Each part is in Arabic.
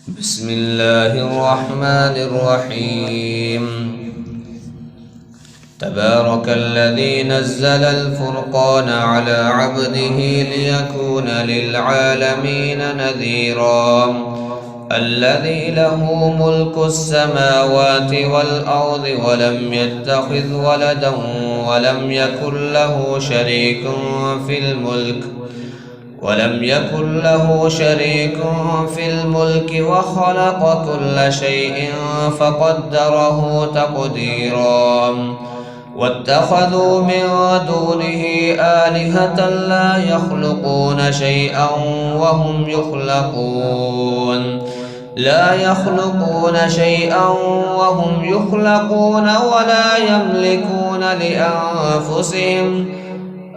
بسم الله الرحمن الرحيم. تبارك الذي نزل الفرقان على عبده ليكون للعالمين نذيرا. الذي له ملك السماوات والأرض ولم يتخذ ولدا ولم يكن له شريك في الملك وخلق كل شيء فقدره تقديرا. واتخذوا من دونه آلهة لا يخلقون شيئا وهم يخلقون ولا يملكون لأنفسهم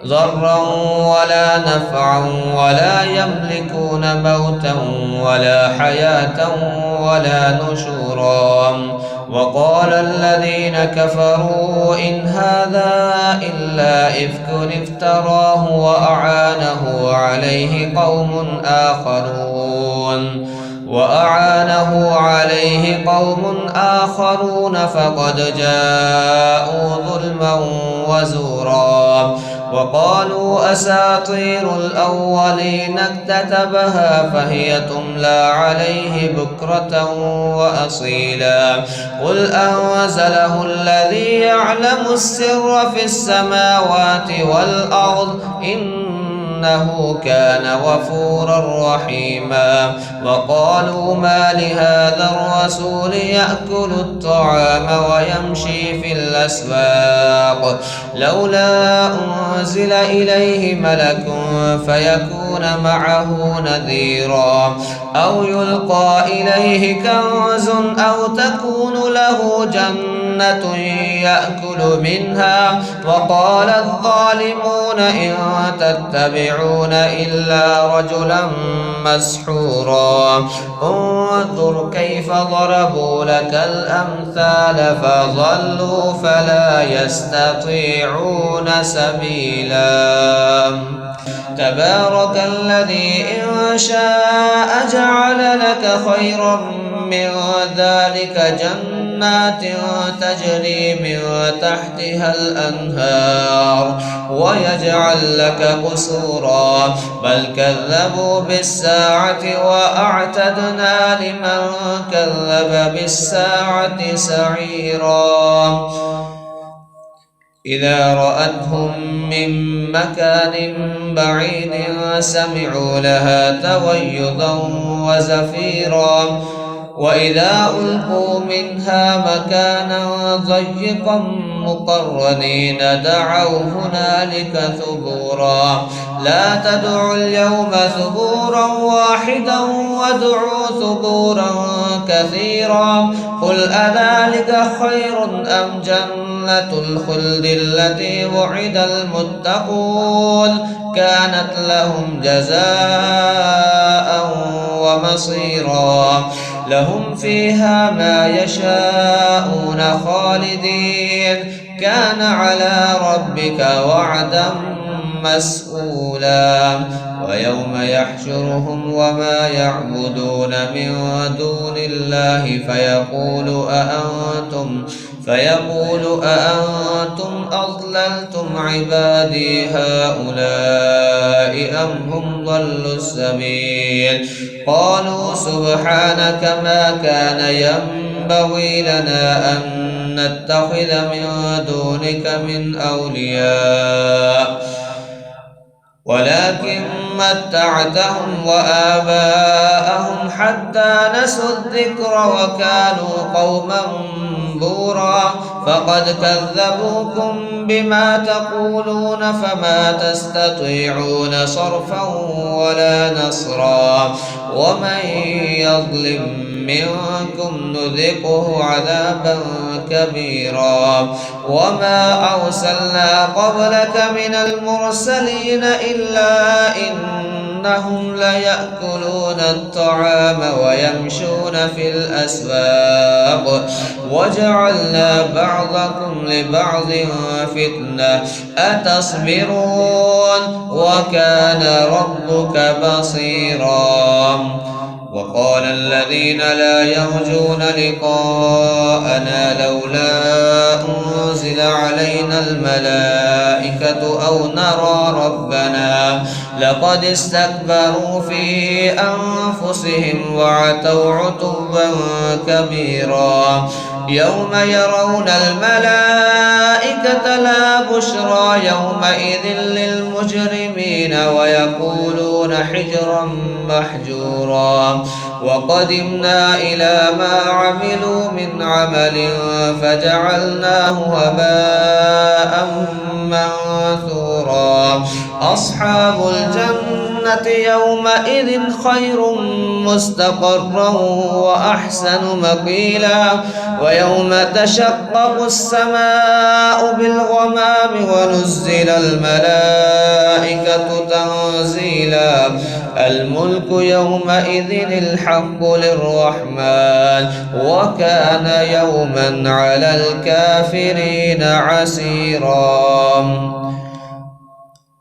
ضرا ولا نفعا ولا يملكون موتا ولا حياة ولا نشورا. وقال الذين كفروا إن هذا إلا إفك افتراه وأعانه عليه قوم آخرون فقد جاءوا ظلما وزورا. وقالوا أساطير الأولين اكتتبها فهي تملى عليه بكرة وأصيلا. قل أنزله الذي يعلم السر في السماوات والأرض إنه كان غفورا رحيما. وقالوا ما لهذا الرسول يأكل الطعام ويمشي في الأسواق لولا أنزل إليه ملك فيكون معه نذيرا أو يلقى إليه كنز أو تكون له جنة يأكل منها. وقال الظالمون إن تتبعون إلا رجلا مسحورا. انظر كيف ضربوا لك الأمثال فضلوا فلا يستطيعون سبيلا. تبارك الذي إن شاء جعل لك خيرا من ذلك جنات تجري من تحتها الأنهار ويجعل لك قصورا بل كذبوا بالساعة وأعتدنا لمن كذب بالساعة سعيرا. إذا رأتهم من مكان بعيد سمعوا لها تغيظا وزفيرا وإذا ألقوا منها مكانا ضيقا مقرنين دعوا هنالك ثبورا. لا تدعوا اليوم ثبورا واحدا وادعوا ثبورا كثيرا. قل أذلك خير أم جنة الخلد التي وعد المتقون كانت لهم جزاء ومصيرا. لهم فيها ما يشاءون خالدين كان على ربك وعدا مسئولا. ويوم يحشرهم وما يعبدون من دون الله فيقول أأنتم أضللتم عبادي هؤلاء أم هم ضلوا السبيل. قالوا سبحانك ما كان ينبغي لنا أن نتخذ من دونك من أولياء ولكن متعتهم وآباءهم حتى نسوا الذكر وكانوا قوما بورا. فقد كذبوكم بما تقولون فما تستطيعون صرفا ولا نصرا. ومن يظلم منكم نذقه عذابا كبيرا. وما أرسلنا قبلك من المرسلين إلا إنهم ليأكلون الطعام ويمشون في الأسواق وجعلنا بعضكم لبعض فتنة أتصبرون وكان ربك بصيرا. وقال الذين لا يرجون لقاءنا لولا أنزل علينا الملائكة أو نرى ربنا لقد استكبروا في أنفسهم وعتوا عتوا كبيرا يوم يرون الملائكة لا بشرى يومئذ للمجرمين ويقولون حجرا محجورا وقدمنا إلى ما عملوا من عمل فجعلناه هباء منثورا أصحاب الجنة يومئذ خير مستقرا وأحسن مقيلا ويوم تشقق السماء بالغمام ونزل الملائكة تنزيلا الملك يومئذ الحق للرحمن وكان يوما على الكافرين عسيرا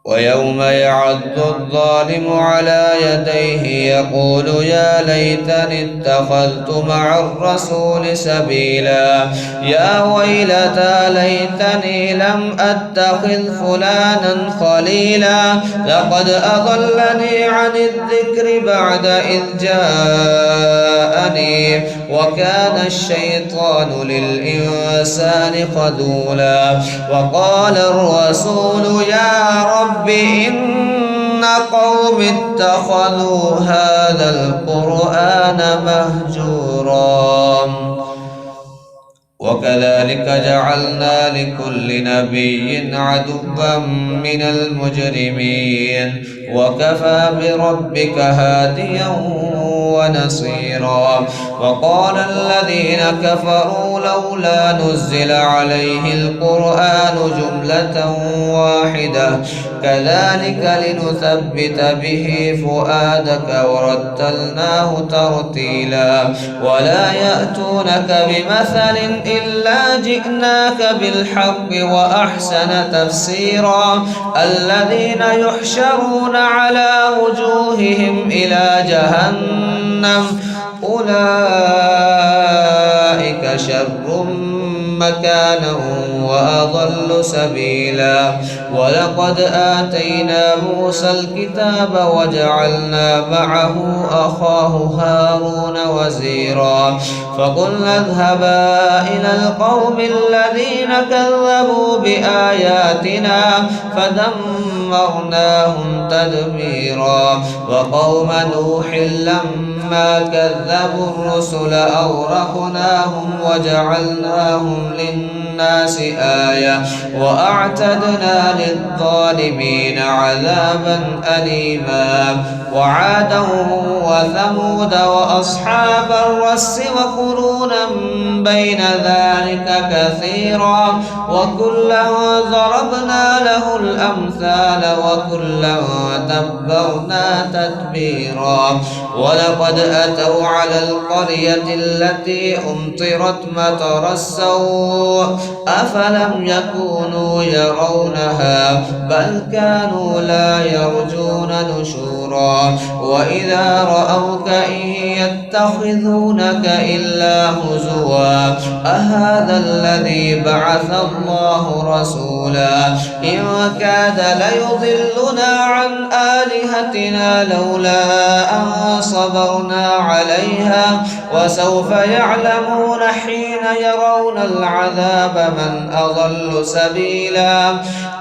ويوم يعض الظالم على يديه يقول يا ليتني اتخذت مع الرسول سبيلا يا ويلتى ليتني لم أتخذ فلانا خليلا لقد أضلني عن الذكر بعد إذ جاءني وكان الشيطان للإنسان خذولا وقال الرسول يا رب إن قوم اتخذوا هذا القرآن مهجورا وكذلك جعلنا لكل نبي عدوا من المجرمين وكفى بربك هاديا ونصيرا وقال الذين كفروا لولا نزل عليه القرآن جملة واحدة كذلك لنثبت به فؤادك ورتلناه ترتيلا ولا يأتونك بمثل إلا جئناك بالحق وأحسن تفسيرا الذين يحشرون على وجوههم إلى جهنم أولئك شر مكانا وأضل سبيلا ولقد آتينا موسى الكتاب وجعلنا معه أخاه هارون وزيرا فقلنا اذهبا إلى القوم الذين كذبوا بآياتنا فدمرناهم تدميرا وقوم نوح لما كذبوا الرسل أغرقناهم وجعلناهم للناس آية وأعتدنا للظالمين عذابا أليما وعادا وثمود وأصحاب الرس وقرونا بين ذلك كثيرا وكلا ضربنا له الأمثال وكلا تبرنا تتبيرا ولقد أتوا على القرية التي أمطرت مطر السوء أفلم يكونوا يرونها بل كانوا لا يرجون نشورا وإذا رأوك إن يتخذونك إلا هزوا أهذا الذي بعث الله رسولا إن كاد ليضلنا عن آلهتنا لولا أن صبرنا عليها وسوف يعلمون حين يرون العذاب من أضل سبيلا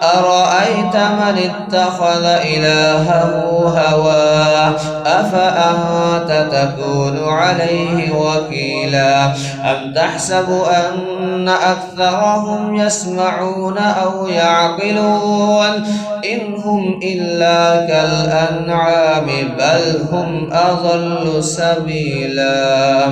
أرأيت من اتخذ إلهه هواه أفأنت تكون عليه وكيلا أم تحسب أن أكثرهم يسمعون أو يعقلون إن هم إلا كالأنعام بل هم أضل سبيلا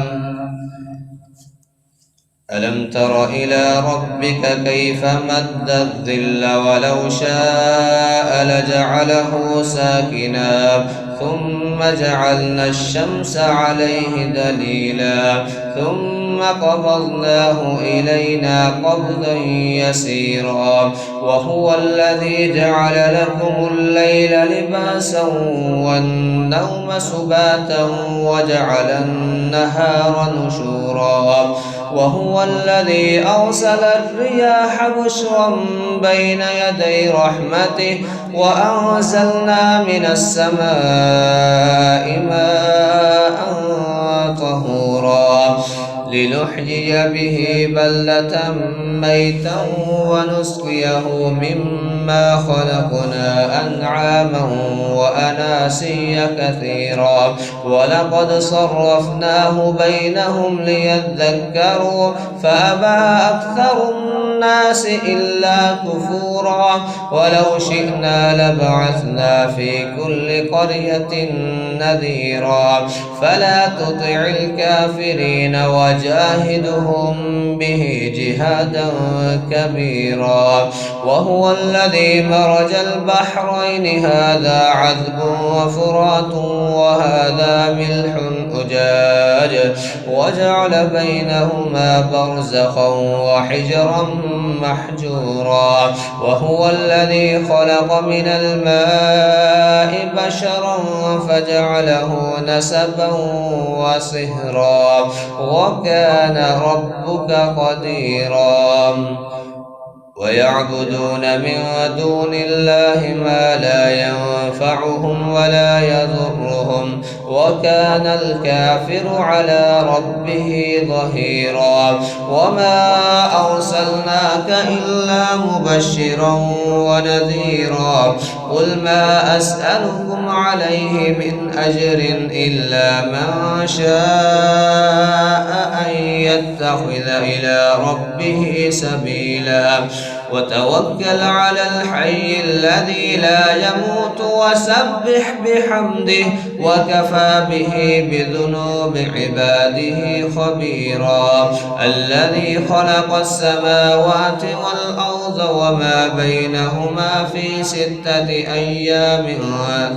ألم تر إلى ربك كيف مد الظل ولو شاء لجعله ساكنا ثم جعلنا الشمس عليه دليلا ثم قبضناه إلينا قبضا يسيرا وهو الذي جعل لكم الليل لباسا والنوم سباتا وجعل النهار نشورا وهو الذي أرسل الرياح بشرا بين يدي رحمته وأنزلنا من السماء ماء طهورا لنحيي به بلدة ميتا ونسقيه مما خلقنا أنعاما وأناسيا كثيرا ولقد صرفناه بينهم ليذكروا فأبى أكثر الناس إلا كفورا ولو شئنا لبعثنا في كل قرية نذيرا فلا تطع الكافرين وجاهدهم به جهادا كبيرا وهو الذي مرج البحرين هذا عذب وفرات وهذا ملح أجاج وجعل بينهما برزخا وحجرا محجورا وهو الذي خلق من الماء بشرا فجعله نسبا وصهرا وكان ربك قديرا ويعبدون من دون الله ما لا ينفعهم ولا يضرهم وكان الكافر على ربه ظهيرا وما أرسلناك إلا مبشرا ونذيرا قل ما أسألكم عليه من أجر إلا من شاء أن يتخذ إلى ربه سبيلا وتوكل على الحي الذي لا يموت وسبح بحمده وكفى به بذنوب عباده خبيرا الذي خلق السماوات والأرض وما بينهما في 6 أيام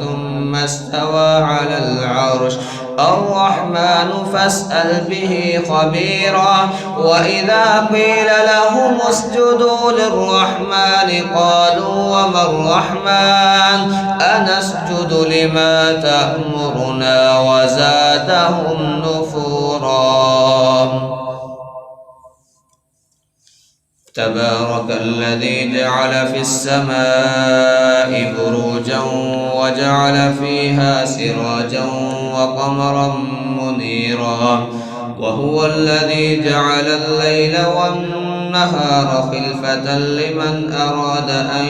ثم استوى على العرش الرحمن فاسأل به خبيرا وإذا قيل لهم اسجدوا للرحمن قالوا وما الرحمن أنسجد لما تأمرنا وزادهم نفورا تبارك الذي جعل في السماء بروجا وجعل فيها سراجا وقمرا منيرا وهو الذي جعل الليل والنهار خلفة لمن أراد أن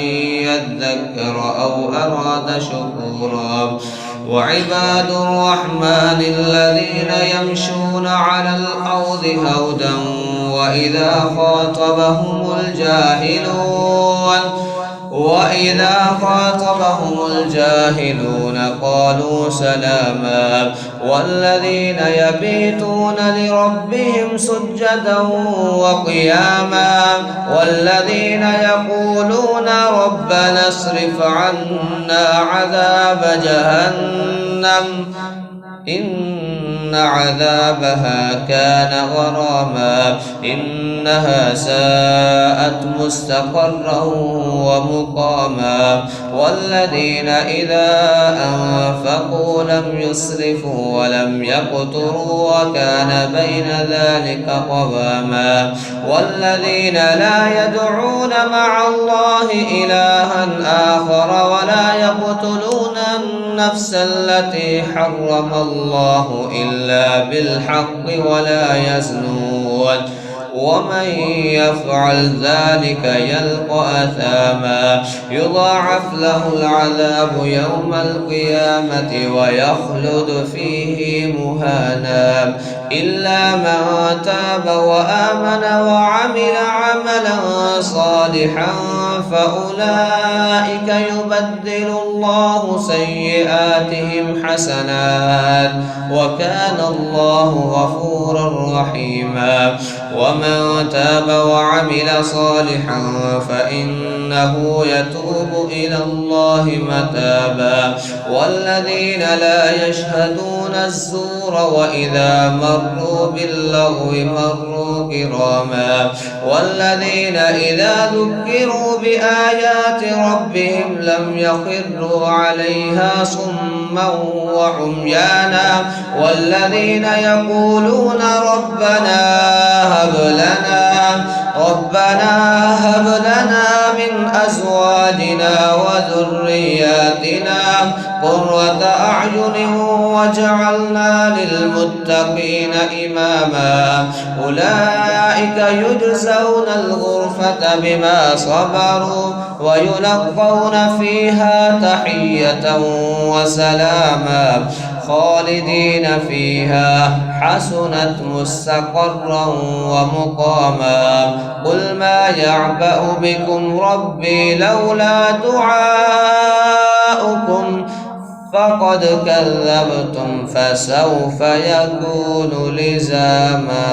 يذكر أو أراد شكورا وعباد الرحمن الذين يمشون على الأرض هودا وإذا خاطبهم الجاهلون قالوا سلاما والذين يبيتون لربهم سجدا وقياما والذين يقولون ربنا اصرف عنا عذاب جهنم إن عذابها كان غراما إنها ساءت مستقرا ومقاما والذين إذا أنفقوا لم يسرفوا ولم يقتروا وكان بين ذلك قواما والذين لا يدعون مع الله إلها آخر ولا يقتلون النفس التي حرم الله إلا بالحق ولا يزنون ومن يفعل ذلك يلقى أثاما يضاعف له العذاب يوم القيامة ويخلد فيه مهانا إلا من تاب وآمن وعمل عملا صالحا فأولئك يبدل الله سيئاتهم حسنات وكان الله غفورا رحيما. ومن تاب وعمل صالحا فإنه يتوب إلى الله متابا. والذين لا يشهدون الزور وإذا مروا باللغو مروا كراما. والذين إذا ذكروا بآيات ربهم لم يخروا عليها صما وعميانا. والذين يقولون ربنا هب لنا من أزواجنا وذرياتنا قرة أعين واجعلنا للمتقين إماما. أولئك يجزون الغرفة بما صبروا ويلقون فيها تحية وسلاما خالدين فيها حسنت مستقرا ومقاما. قل ما يعبأ بكم ربي لولا دعاؤكم فقد كذبتم فسوف يكون لزاما.